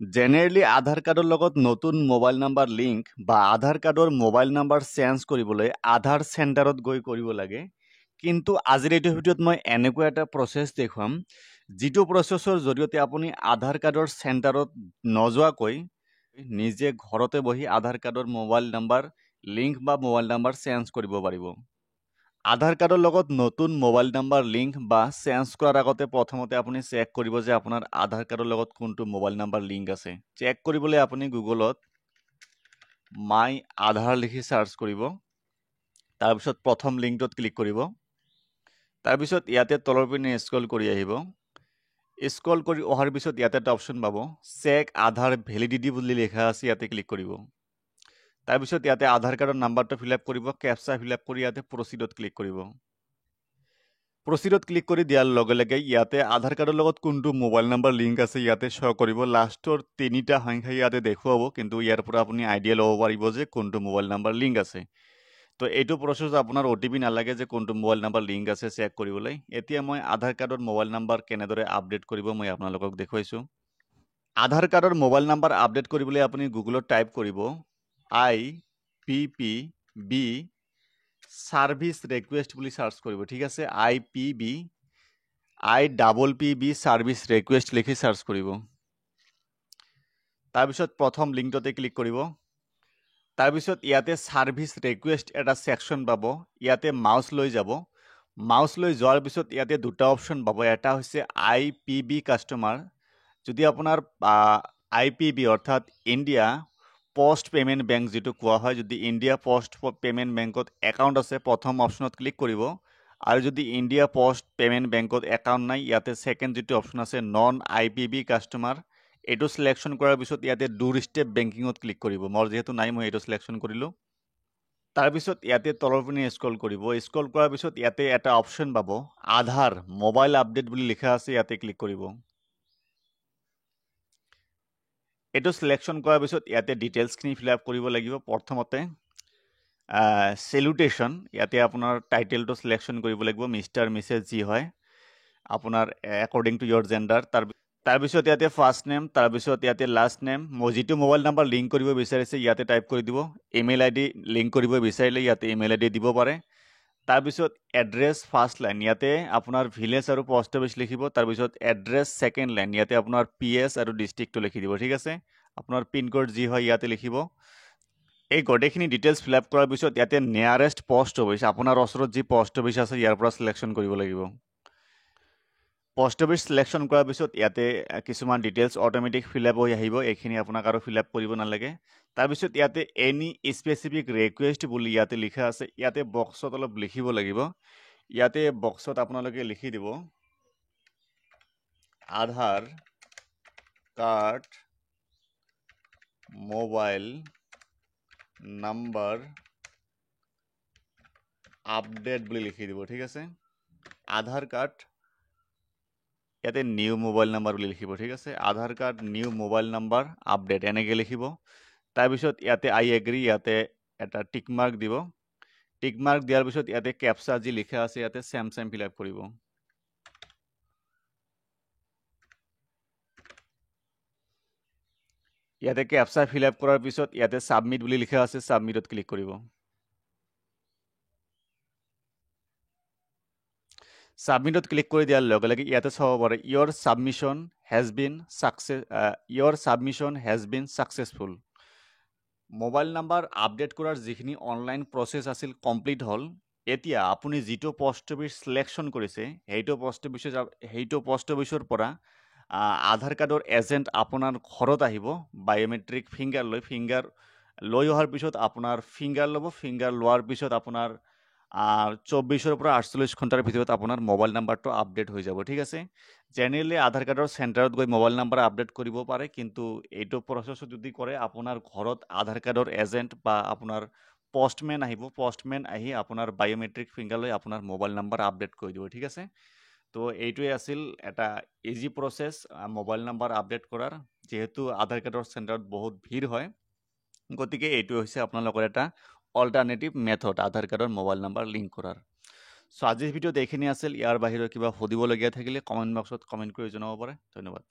Generally আধাৰ কাৰ্ডৰ লগত নতুন মোবাইল নাম্বাৰ লিংক বা আধাৰ কাৰ্ডৰ মোবাইল নাম্বাৰ চেঞ্জ কৰিবলৈ আধাৰ চেণ্টাৰত গৈ কৰিব লাগে। কিন্তু আজিৰ এইটো ভিডিঅ'ত মই এনেকুৱা এটা প্ৰচেছ দেখুৱাম যিটো প্ৰচেছৰ জৰিয়তে আপুনি আধাৰ কাৰ্ডৰ চেণ্টাৰত নোযোৱাকৈ নিজে ঘৰতে বহি আধাৰ কাৰ্ডৰ মোবাইল নাম্বাৰ লিংক বা মোবাইল নাম্বাৰ চেঞ্জ কৰিব পাৰিব। আধাৰ কাৰ্ডৰ লগত নতুন মোবাইল নাম্বাৰ লিংক বা চেঞ্জ কৰাৰ আগতে প্ৰথমতে আপুনি চেক কৰিব যে আপোনাৰ আধাৰ কাৰ্ডৰ লগত কোনটো মোবাইল নাম্বাৰ লিংক আছে। চেক কৰিবলৈ আপুনি গুগলত মাই আধাৰ লিখি চাৰ্চ কৰিব। তাৰপিছত প্ৰথম লিংকটোত ক্লিক কৰিব। তাৰপিছত ইয়াতে তলৰ পিনে স্ক্ৰল কৰি আহিব। স্ক্ৰল কৰি অহাৰ পিছত ইয়াতে এটা অপশ্যন পাব, চেক আধাৰ ভেলিডিটি বুলি লিখা আছে, ইয়াতে ক্লিক কৰিব। তাৰপিছত ইয়াতে আধাৰ কাৰ্ডৰ নাম্বাৰটো ফিল আপ কৰিব, কেপচা ফিল আপ কৰি ইয়াতে প্ৰচিডত ক্লিক কৰিব। প্ৰচিডত ক্লিক কৰি দিয়াৰ লগে লগে ইয়াতে আধাৰ কাৰ্ডৰ লগত কোনটো মোবাইল নাম্বাৰ লিংক আছে ইয়াতে শ্ব' কৰিব। লাষ্টৰ তিনিটা সংখ্যা ইয়াতে দেখুৱাব, কিন্তু ইয়াৰ পৰা আপুনি আইডিয়া ল'ব পাৰিব যে কোনটো মোবাইল নাম্বাৰ লিংক আছে। তো এইটো প্ৰচেছ আপোনাৰ OTP নালাগে যে কোনটো মোবাইল নাম্বাৰ লিংক আছে চেক কৰিবলৈ। এতিয়া মই আধাৰ কাৰ্ডৰ মোবাইল নাম্বাৰ কেনেদৰে আপডেট কৰিব মই আপোনালোকক দেখুৱাইছোঁ। আধাৰ কাৰ্ডৰ মোবাইল নাম্বাৰ আপডেট কৰিবলৈ আপুনি গুগলত টাইপ কৰিব IPPB সাৰ্ভিস ৰিকোয়েস্ট বুলি সাৰ্চ কৰিব। ঠিক আছে, IPPB সাৰ্ভিস ৰিকোয়েস্ট লিখি সাৰ্চ কৰিব। তাৰপিছত প্ৰথম লিংকটোতে ক্লিক কৰিব। তাৰপিছত ইয়াতে সাৰ্ভিস ৰিকোয়েস্ট এটা সেকশন পাব, ইয়াতে মাউস লৈ যাব। মাউস লৈ যোৱাৰ পিছত ইয়াতে দুটা অপশ্যন পাব, এটা হৈছে IPB কাস্টমাৰ। যদি আপোনাৰ IPB অৰ্থাৎ ইণ্ডিয়া পোষ্ট পেমেণ্ট বেংক যেটো কোৱা হয়, যদি ইণ্ডিয়া পোষ্ট পেমেণ্ট বেংকত একাউণ্ট আছে প্ৰথম অপশ্যনত ক্লিক কৰিব। আৰু যদি ইণ্ডিয়া পোষ্ট পেমেণ্ট বেংকত একাউণ্ট নাই, ইয়াতে সেকেন্ড যেটো অপশ্যন আছে নন IPB কাস্টমাৰ, এইটো সিলেকশ্যন কৰাৰ পিছত ইয়াতে ডু ষ্টেপ বেংকিঙত ক্লিক কৰিব। মোৰ যেহেতু নাই মই এইটো সিলেকশ্যন কৰিলোঁ। তাৰপিছত ইয়াতে তলৰ পিনে স্ক্ৰল কৰিব। স্ক্ৰল কৰাৰ পিছত ইয়াতে এটা অপশ্যন পাব আধাৰ মোবাইল আপডেট বুলি লিখা আছে, ইয়াতে ক্লিক কৰিব। এইটো সিলেকশ্যন কৰাৰ পিছত ইয়াতে ডিটেইলছখিনি ফিল আপ কৰিব লাগিব। প্ৰথমতে সেলুটেশ্যন, ইয়াতে আপোনাৰ টাইটেলটো সিলেকশ্যন কৰিব লাগিব, মিষ্টাৰ মিছেছ যি হয় আপোনাৰ একৰ্ডিং টু ইয়ৰ জেণ্ডাৰ। তাৰপিছত ইয়াতে ফাৰ্ষ্ট নেম, তাৰপিছত ইয়াতে লাষ্ট নেম। মই যিটো মোবাইল নাম্বাৰ লিংক কৰিব বিচাৰিছে ইয়াতে টাইপ কৰি দিব। ইমেইল ID লিংক কৰিব বিচাৰিলে ইয়াতে ইমেইল ID দিব পাৰে। তাৰপিছত এড্ৰেছ ফাৰ্ষ্ট লাইন, ইয়াতে আপোনাৰ ভিলেজ আৰু পোষ্ট অফিচ লিখিব। তাৰপিছত এড্ৰেছ ছেকেণ্ড লাইন, ইয়াতে আপোনাৰ PS আৰু ডিষ্ট্ৰিক্টটো লিখি দিব। ঠিক আছে, আপোনাৰ পিনক'ড যি হয় ইয়াতে লিখিব। এই গোটেইখিনি ডিটেইলছ ফিল আপ কৰাৰ পিছত ইয়াতে নিয়াৰেষ্ট পোষ্ট অফিচ, আপোনাৰ ওচৰত যি পোষ্ট অফিচ আছে ইয়াৰ পৰা সিলেকশ্যন কৰিব লাগিব। পোষ্ট অফিচ সিলেকশ্যন কৰাৰ পিছত ইয়াতে কিছুমান ডিটেইলছ অট'মেটিক ফিল আপ হৈ আহিব, এইখিনি আপোনাক আৰু ফিল আপ কৰিব নালাগে। তাৰপিছত ইয়াতে এনি স্পেচিফিক ৰিকুৱেষ্ট বুলি ইয়াতে লিখা আছে, ইয়াতে বক্সত অলপ লিখিব লাগিব। ইয়াতে বক্সত আপোনালোকে লিখি দিব Aadhaar card mobile number update বুলি লিখি দিব। ঠিক আছে, আধাৰ কাৰ্ড ইয়াতে নিউ মোবাইল নাম্বাৰ বুলি লিখিব। ঠিক আছে, Aadhaar card new mobile number update এনেকৈ লিখিব। তাৰপিছত ইয়াতে আই এগ্ৰি, ইয়াতে এটা টিক মাৰ্ক দিব। টিক মাৰ্ক দিয়াৰ পিছত ইয়াতে কেপচা যি লিখা আছে ইয়াতে চেম ফিল আপ কৰিব। ইয়াতে কেপচা ফিল আপ কৰাৰ পিছত ইয়াতে সাবমিট বুলি লিখা আছে, সাবমিটত ক্লিক কৰিব। সাবমিটত ক্লিক কৰি দিয়াৰ লগে লগে ইয়াতে চাব পাৰে your submission has been successful. Mobile number update কৰাৰ যিখিনি অনলাইন প্ৰচেছ আছিল কমপ্লিট হ'ল। এতিয়া আপুনি যিটো পোষ্ট অফিচ সিলেকশ্যন কৰিছে সেইটো পোষ্ট অফিচৰ পৰা আধাৰ কাৰ্ডৰ এজেণ্ট আপোনাৰ ঘৰত আহিব, বায়োমেট্ৰিক ফিংগাৰ লৈ অহাৰ পিছত আপোনাৰ ফিংগাৰ ল'ব। ফিংগাৰ লোৱাৰ পিছত আপোনাৰ 24 পৰা 48 ঘণ্টাৰ ভিতৰত আপোনাৰ মোবাইল নাম্বাৰটো আপডেট হৈ যাব। ঠিক আছে, জেনেৰেলি আধাৰ কাৰ্ডৰ চেণ্টাৰত গৈ মোবাইল নাম্বাৰ আপডেট কৰিব পাৰে, কিন্তু এইটো প্ৰচেছ যদি কৰে আপোনাৰ ঘৰত আধাৰ কাৰ্ডৰ এজেণ্ট বা আপোনাৰ পোষ্টমেন আহিব। পোষ্টমেন আহি আপোনাৰ বায়োমেট্ৰিক ফিংগাৰ লৈ আপোনাৰ মোবাইল নাম্বাৰ আপডেট কৰি দিব। ঠিক আছে, তো এইটোৱে আছিল এটা easy process mobile number update কৰাৰ। যেহেতু আধাৰ কাৰ্ডৰ চেণ্টাৰত বহুত ভিৰ হয়, গতিকে এইটো হৈছে আপোনালোকৰ এটা অল্টাৰনেটিভ মেথড আধাৰ কাৰ্ডৰ মোবাইল নাম্বাৰ লিংক কৰাৰ। সো আজিৰ ভিডিঅ'ত এইখিনি আছিল। ইয়াৰ বাহিৰে কিবা সুধিবলগীয়া থাকিলে কমেণ্ট বক্সত কমেণ্ট কৰি জনাব পাৰে। ধন্যবাদ।